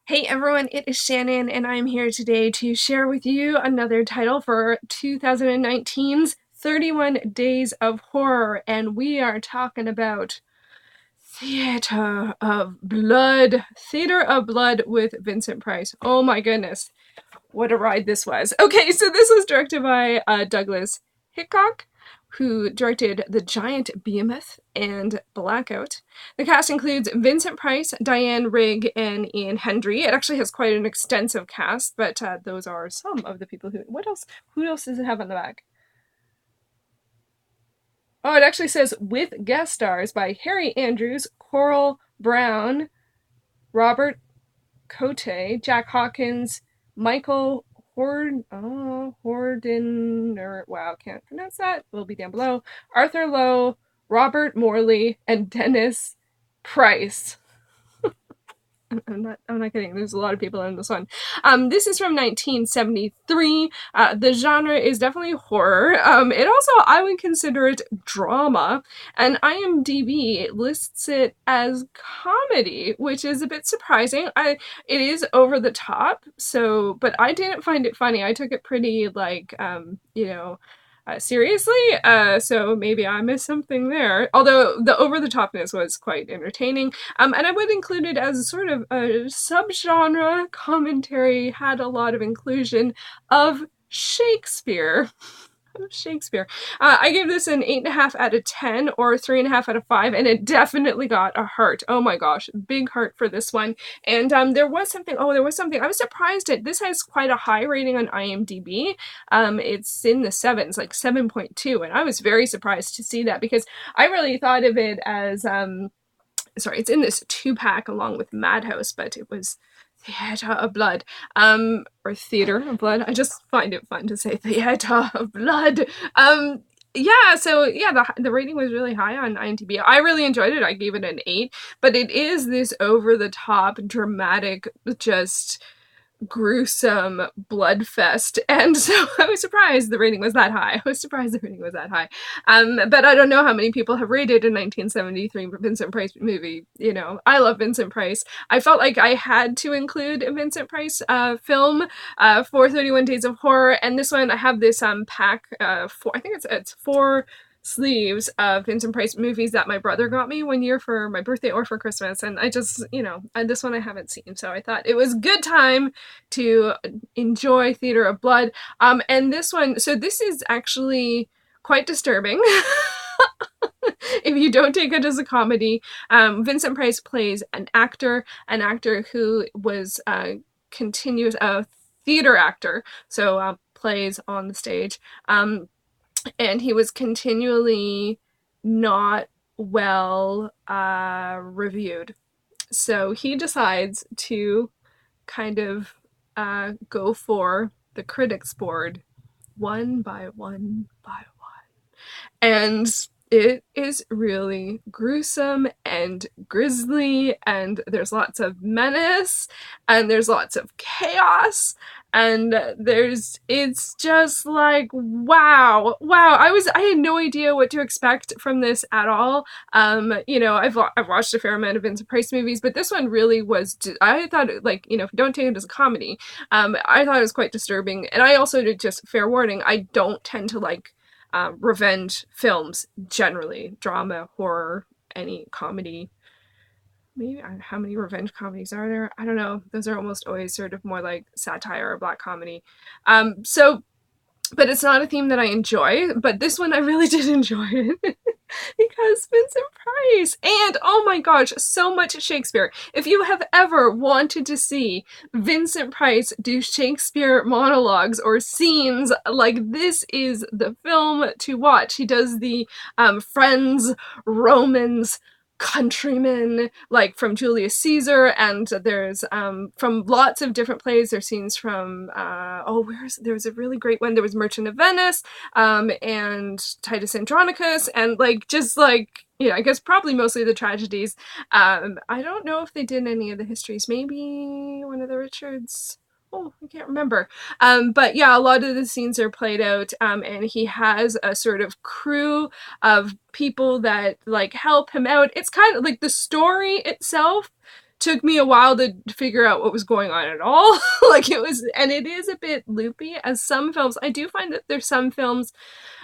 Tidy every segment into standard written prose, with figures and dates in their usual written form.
Hey everyone, it is Shannon, and I'm here today to share with you another title for 2019's 31 Days of Horror, and we are talking about Theater of Blood. Theater of Blood with Vincent Price. Oh my goodness, what a ride this was. Okay, so this was directed by Douglas Hickox, who directed The Giant Behemoth and Blackout. The cast includes Vincent Price, Diane Rigg, and Ian Hendry. It actually has quite an extensive cast, but those are some of the people who... What else? Who else does it have on the back? Oh, it actually says with guest stars by Harry Andrews, Coral Brown, Robert Coote, Jack Hawkins, Michael Hordrn, or wow, can't pronounce that. Will be down below. Arthur Lowe, Robert Morley, and Dennis Price. I'm not kidding. There's a lot of people in this one. This is from 1973. The genre is definitely horror. It also, I would consider it drama, and IMDb lists it as comedy, which is a bit surprising. It is over the top, so, but I didn't find it funny. I took it pretty, like, seriously, so maybe I missed something there. Although the over-the-topness was quite entertaining. And I would include it as sort of a subgenre commentary, had a lot of inclusion of Shakespeare. Shakespeare. I gave this an 8.5 out of 10 or 3.5 out of 5, and it definitely got a heart. Oh my gosh, big heart for this one. And there was something. I was surprised at this. Has quite a high rating on IMDb. It's in the sevens, like 7.2, and I was very surprised to see that because I really thought of it as sorry, it's in this 2-pack along with Madhouse, but it was Theater of Blood, or Theater of Blood. I just find it fun to say Theater of Blood. Yeah, so yeah, the rating was really high on IMDb. I really enjoyed it. I gave it an 8, but it is this over-the-top, dramatic, just gruesome bloodfest, and so I was surprised the rating was that high. But I don't know how many people have rated a 1973 Vincent Price movie. You know, I love Vincent Price. I felt like I had to include a Vincent Price film for 31 Days of Horror, and this one I have this pack for, I think it's 4 sleeves of Vincent Price movies that my brother got me one year for my birthday or for Christmas, and I just, this one I haven't seen, so I thought it was good time to enjoy Theater of Blood. And this one, so this is actually quite disturbing. If you don't take it as a comedy, Vincent Price plays an actor who was a theater actor, so plays on the stage. And he was continually not well reviewed. So he decides to kind of go for the critics board one by one by one. And it is really gruesome and grisly, and there's lots of menace, and there's lots of chaos, and it's just like, wow. I had no idea what to expect from this at all. I've watched a fair amount of Vincent Price movies, but this one really was, I thought, like, don't take it as a comedy. I thought it was quite disturbing, and I also did, just fair warning, I don't tend to like revenge films generally. Drama, horror, any comedy. Maybe, how many revenge comedies are there? I don't know. Those are almost always sort of more like satire or black comedy. But it's not a theme that I enjoy. But this one I really did enjoy it because Vincent Price, and oh my gosh, so much Shakespeare. If you have ever wanted to see Vincent Price do Shakespeare monologues or scenes, like, this is the film to watch. He does the friends, Romans, countrymen, like from Julius Caesar, and there's from lots of different plays. There's scenes from there was a really great one. There was Merchant of Venice, and Titus Andronicus, and I guess probably mostly the tragedies. I don't know if they did any of the histories. Maybe one of the Richards. Oh, I can't remember. But yeah, a lot of the scenes are played out, and he has a sort of crew of people that like help him out. It's kind of like the story itself took me a while to figure out what was going on at all. Like it was, and it is a bit loopy as some films. I do find that there's some films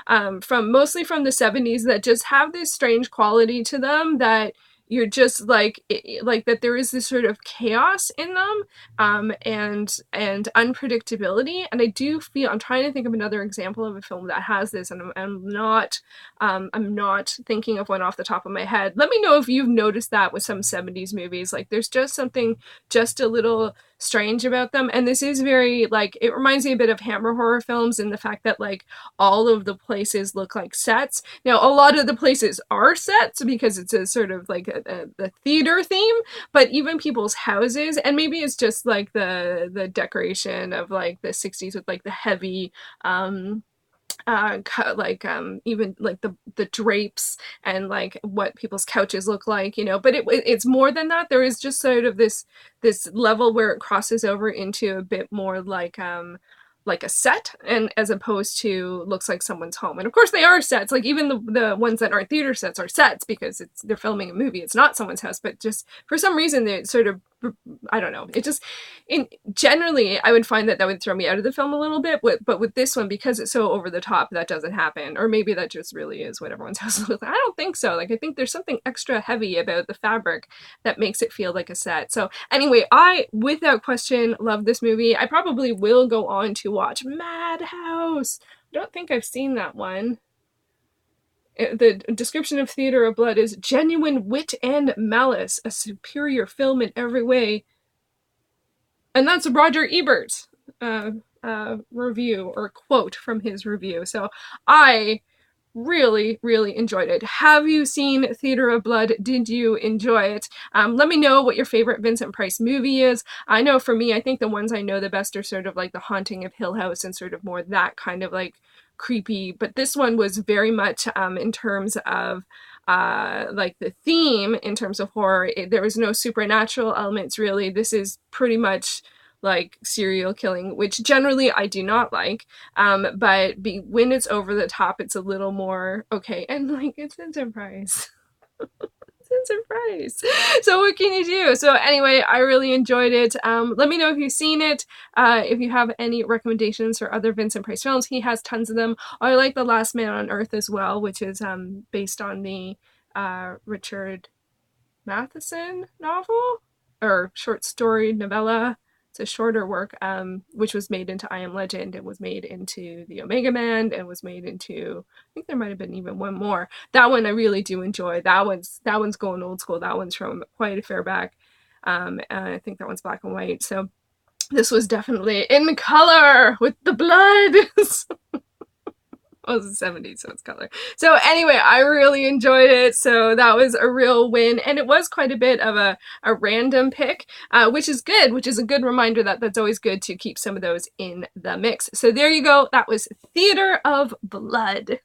from mostly from the 70s that just have this strange quality to them that you're just like that there is this sort of chaos in them, and unpredictability. And I do feel, I'm trying to think of another example of a film that has this, and I'm not thinking of one off the top of my head. Let me know if you've noticed that with some 70s movies. Like there's just something just a little strange about them. And this is very, like, it reminds me a bit of Hammer horror films in the fact that like all of the places look like sets. Now a lot of the places are sets because it's a sort of like a theater theme, but even people's houses, and maybe it's just like the decoration of like the 60s with like the heavy even like the drapes and like what people's couches look like, you know. But it's more than that. There is just sort of this level where it crosses over into a bit more like a set, and as opposed to looks like someone's home. And of course they are sets, like even the ones that aren't theater sets are sets because they're filming a movie, it's not someone's house. But just for some reason they sort of, I don't know, it just, generally I would find that would throw me out of the film a little bit, but with this one, because it's so over the top, that doesn't happen. Or maybe that just really is what everyone's house looks like. I don't think so. Like I think there's something extra heavy about the fabric that makes it feel like a set. So anyway, I without question love this movie. I probably will go on to watch Madhouse. I don't think I've seen that one. The description of Theatre of Blood is genuine wit and malice, a superior film in every way. And that's Roger Ebert's review, or quote from his review. So I really, really enjoyed it. Have you seen Theatre of Blood? Did you enjoy it? Let me know what your favorite Vincent Price movie is. I know for me, I think the ones I know the best are sort of like The Haunting of Hill House and sort of more that kind of like creepy. But this one was very much in terms of like the theme, in terms of horror, there was no supernatural elements really. This is pretty much like serial killing, which generally I do not like. But when it's over the top, it's a little more okay. And like, it's Vincent Price. Vincent Price. So what can you do? So anyway, I really enjoyed it. Let me know if you've seen it. If you have any recommendations for other Vincent Price films, he has tons of them. I like The Last Man on Earth as well, which is based on the Richard Matheson novel or short story novella. It's a shorter work, which was made into I Am Legend, and was made into The Omega Man, and was made into, I think there might have been even one more. That one I really do enjoy. That one's going old school. That one's from quite a fair back. And I think that one's black and white. So this was definitely in color with the blood. Well, it was the 70s, so it's color. So anyway, I really enjoyed it. So that was a real win. And it was quite a bit of a random pick, which is good, which is a good reminder that that's always good to keep some of those in the mix. So there you go. That was Theatre of Blood.